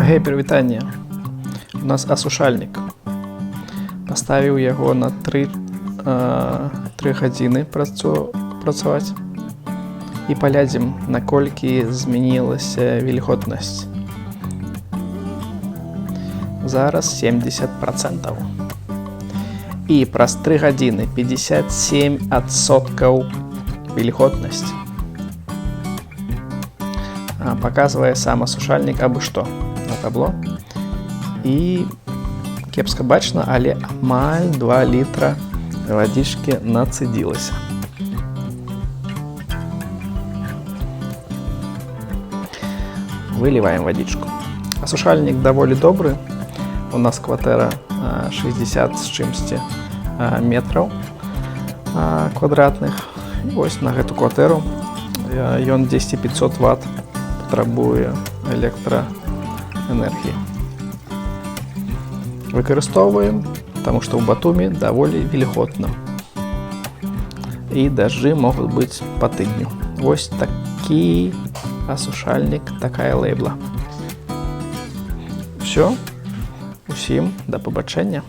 Гей, прывітанне. У нас асушальнік. Паставіў яго на 3 гадзіны працаваць. І паглядзім, наколькі змянілася вільготнасць. Зараз 70%. І праз 3 гадзіны 57% вільготнасць. Паказвае сам асушальнік абы што на табло. І кепска бачна, але амаль 2 літра вадзічкі нацэдзілася. Выліваем вадзічку. Асушальнік даволі добры. У нас кватэра 60 з чымсьці метраў квадратных. І вось на гэту кватэру ён 10500 Вт патрабуе электраэнергіі. Выкарыстоўваем, таму што ў Батумі даволі вільготна. І дажджы могуць быць па тыдню. Вось такі асушальнік, такая лейбла. Усё. Усім да пабачэння.